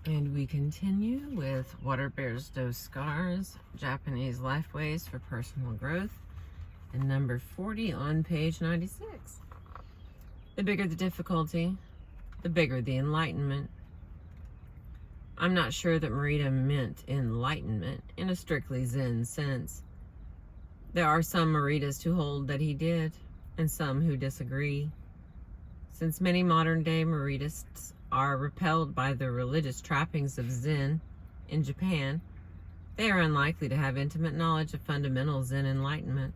And we continue with Water Bears Those Scars, Japanese Lifeways for Personal Growth, and number 40 on page 96. The bigger the difficulty, the bigger the enlightenment. I'm not sure that Morita meant enlightenment in a strictly Zen sense. There are some Moritas who hold that he did, and some who disagree. Since many modern-day Moritists are repelled by the religious trappings of Zen in Japan, they are unlikely to have intimate knowledge of fundamental Zen enlightenment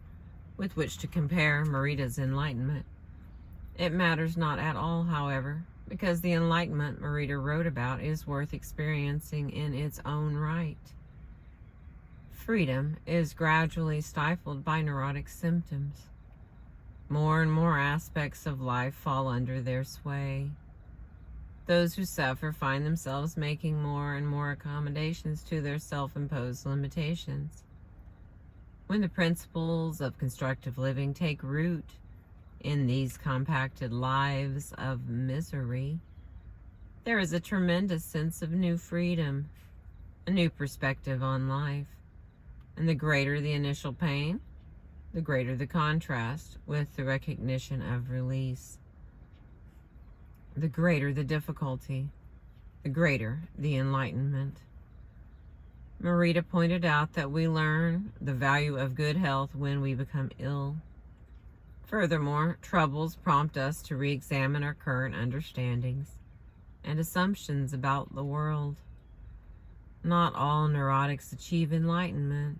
with which to compare Morita's enlightenment. It matters not at all, however, because the enlightenment Morita wrote about is worth experiencing in its own right. Freedom is gradually stifled by neurotic symptoms. More and more aspects of life fall under their sway. Those who suffer find themselves making more and more accommodations to their self-imposed limitations. When the principles of constructive living take root in these compacted lives of misery, there is a tremendous sense of new freedom, a new perspective on life. And the greater the initial pain, the greater the contrast with the recognition of release. The greater the difficulty, the greater the enlightenment. Morita pointed out that we learn the value of good health when we become ill. Furthermore, troubles prompt us to re-examine our current understandings and assumptions about the world. Not all neurotics achieve enlightenment,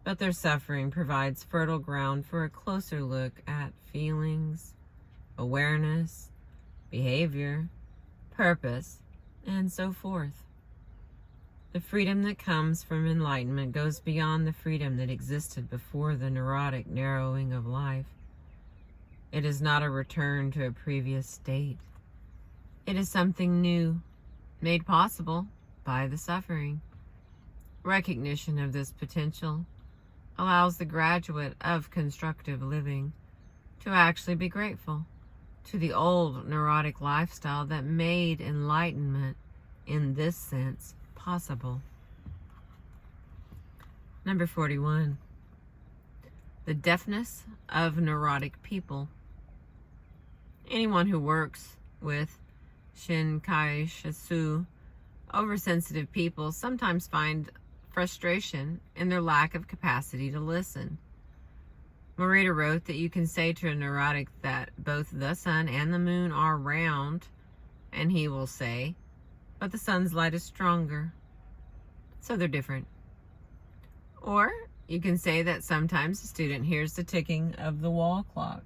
but their suffering provides fertile ground for a closer look at feelings, awareness, behavior, purpose, and so forth. The freedom that comes from enlightenment goes beyond the freedom that existed before the neurotic narrowing of life. It is not a return to a previous state. It is something new, made possible by the suffering. Recognition of this potential allows the graduate of constructive living to actually be grateful to the old neurotic lifestyle that made enlightenment in this sense possible. Number 41. The deafness of neurotic people. Anyone who works with Shinkai Shisu, oversensitive people sometimes find frustration in their lack of capacity to listen. Morita wrote that you can say to a neurotic that both the sun and the moon are round, and he will say, but the sun's light is stronger, so they're different. Or you can say that sometimes a student hears the ticking of the wall clock,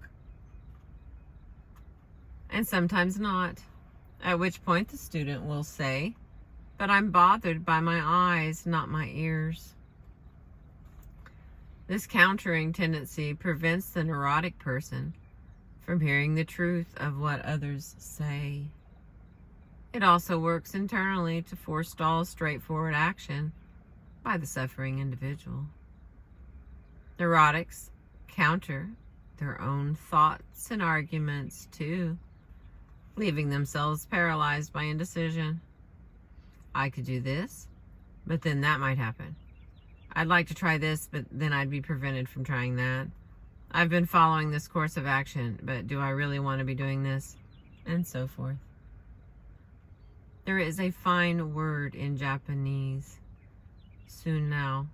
and sometimes not, at which point the student will say, but I'm bothered by my eyes, not my ears. This countering tendency prevents the neurotic person from hearing the truth of what others say. It also works internally to forestall straightforward action by the suffering individual. Neurotics counter their own thoughts and arguments too, leaving themselves paralyzed by indecision. I could do this, but then that might happen. I'd like to try this, but then I'd be prevented from trying that. I've been following this course of action, but do I really want to be doing this? And so forth. There is a fine word in Japanese, sunao,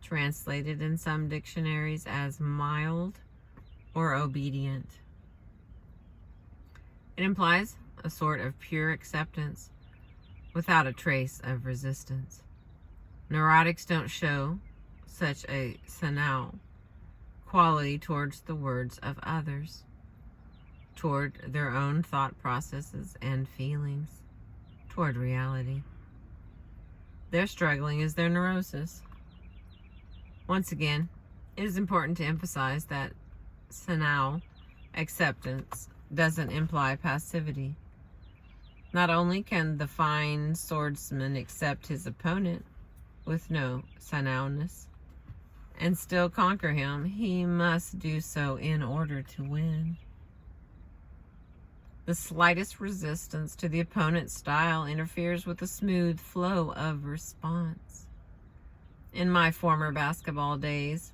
translated in some dictionaries as mild or obedient. It implies a sort of pure acceptance without a trace of resistance. Neurotics don't show such a sunao quality towards the words of others, toward their own thought processes and feelings, toward reality. Their struggling is their neurosis. Once again, it is important to emphasize that sunao acceptance doesn't imply passivity. Not only can the fine swordsman accept his opponent with no sunao-ness and still conquer him, he must do so in order to win. The slightest resistance to the opponent's style interferes with the smooth flow of response. In my former basketball days,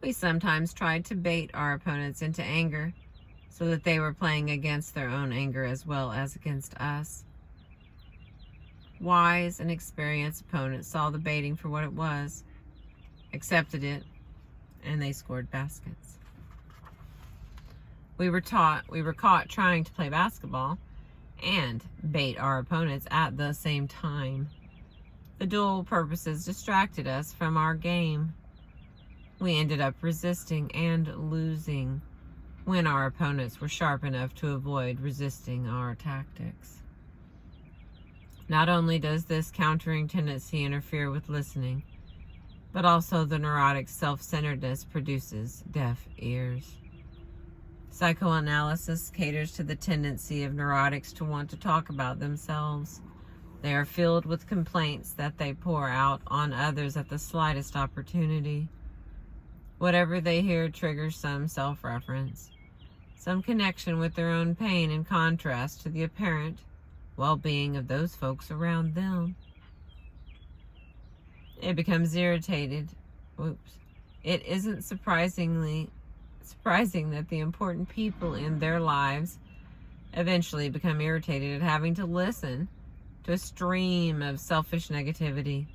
we sometimes tried to bait our opponents into anger so that they were playing against their own anger as well as against us. Wise and experienced opponents saw the baiting for what it was, accepted it, and they scored baskets. We were caught trying to play basketball and bait our opponents at the same time. The dual purposes distracted us from our game. We ended up resisting and losing when our opponents were sharp enough to avoid resisting our tactics. Not only does this countering tendency interfere with listening, but also the neurotic self-centeredness produces deaf ears. Psychoanalysis caters to the tendency of neurotics to want to talk about themselves. They are filled with complaints that they pour out on others at the slightest opportunity. Whatever they hear triggers some self-reference, some connection with their own pain in contrast to the apparent well-being of those folks around them. It becomes irritated. It isn't surprising that the important people in their lives eventually become irritated at having to listen to a stream of selfish negativity.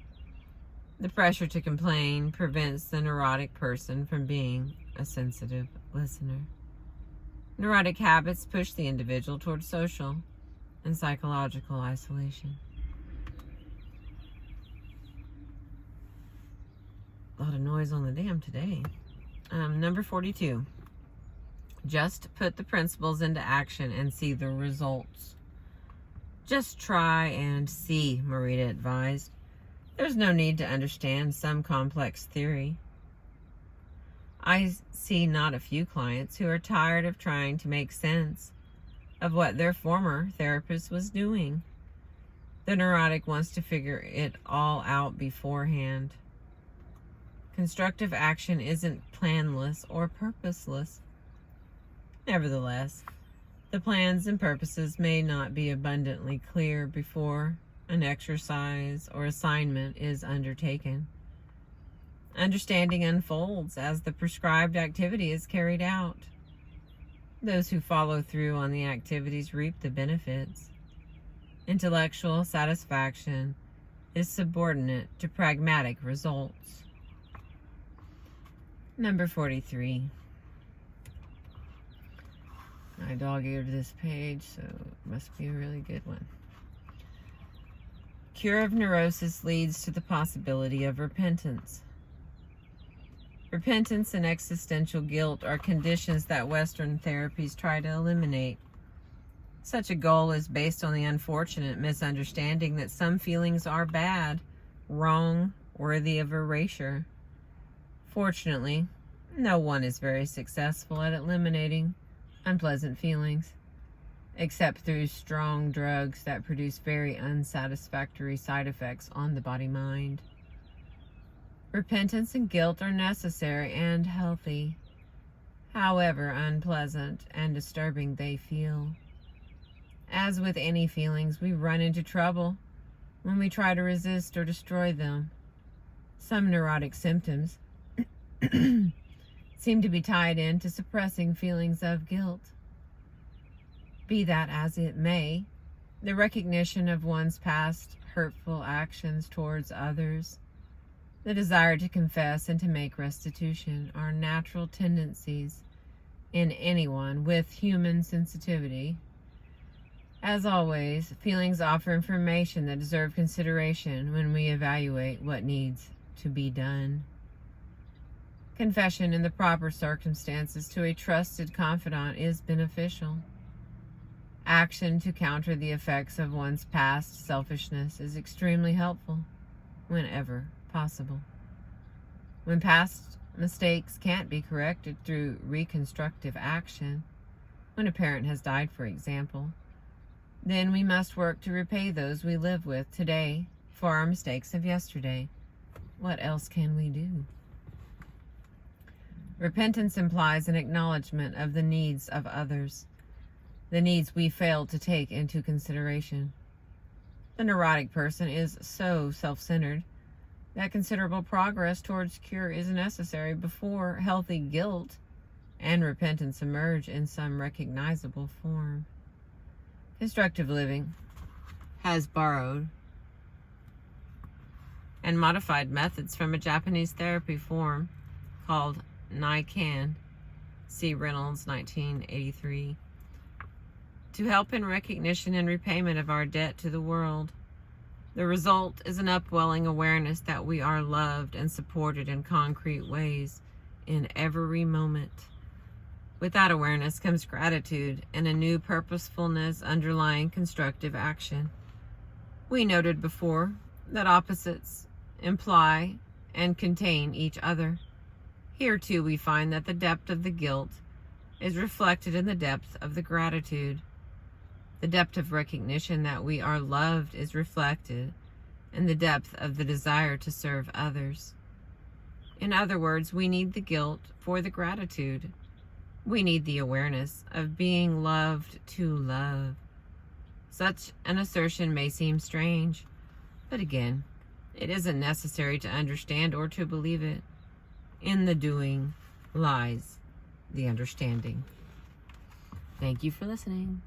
The pressure to complain prevents the neurotic person from being a sensitive listener. Neurotic habits push the individual toward social and psychological isolation. A lot of noise on the dam today. Number 42. Just put the principles into action and see the results. Just try and see, Marita advised. There's no need to understand some complex theory. I see not a few clients who are tired of trying to make sense of what their former therapist was doing. The neurotic wants to figure it all out beforehand. Constructive action isn't planless or purposeless. Nevertheless, the plans and purposes may not be abundantly clear before an exercise or assignment is undertaken. Understanding unfolds as the prescribed activity is carried out. Those who follow through on the activities reap the benefits. Intellectual satisfaction is subordinate to pragmatic results. Number 43. I dog-eared this page, so it must be a really good one. Cure of neurosis leads to the possibility of repentance. Repentance and existential guilt are conditions that Western therapies try to eliminate. Such a goal is based on the unfortunate misunderstanding that some feelings are bad, wrong, worthy of erasure. Fortunately, no one is very successful at eliminating unpleasant feelings, except through strong drugs that produce very unsatisfactory side effects on the body-mind. Repentance and guilt are necessary and healthy, however unpleasant and disturbing they feel. As with any feelings, we run into trouble when we try to resist or destroy them. Some neurotic symptoms seem to be tied in to suppressing feelings of guilt. Be that as it may, the recognition of one's past hurtful actions towards others, the desire to confess and to make restitution are natural tendencies in anyone with human sensitivity. As always, feelings offer information that deserve consideration when we evaluate what needs to be done. Confession in the proper circumstances to a trusted confidant is beneficial. Action to counter the effects of one's past selfishness is extremely helpful whenever possible. When past mistakes can't be corrected through reconstructive action, when a parent has died, for example, then we must work to repay those we live with today for our mistakes of yesterday. What else can we do? Repentance implies an acknowledgement of the needs of others. the needs we fail to take into consideration. The neurotic person is so self-centered that considerable progress towards cure is necessary before healthy guilt and repentance emerge in some recognizable form. Constructive living has borrowed and modified methods from a Japanese therapy form called Naikan, see Reynolds, 1983, to help in recognition and repayment of our debt to the world. The result is an upwelling awareness that we are loved and supported in concrete ways in every moment. With that awareness comes gratitude and a new purposefulness underlying constructive action. We noted before that opposites imply and contain each other. Here too we find that the depth of the guilt is reflected in the depth of the gratitude. The depth of recognition that we are loved is reflected in the depth of the desire to serve others. In other words, we need the guilt for the gratitude. We need the awareness of being loved to love. Such an assertion may seem strange, but again, it isn't necessary to understand or to believe it. In the doing lies the understanding. Thank you for listening.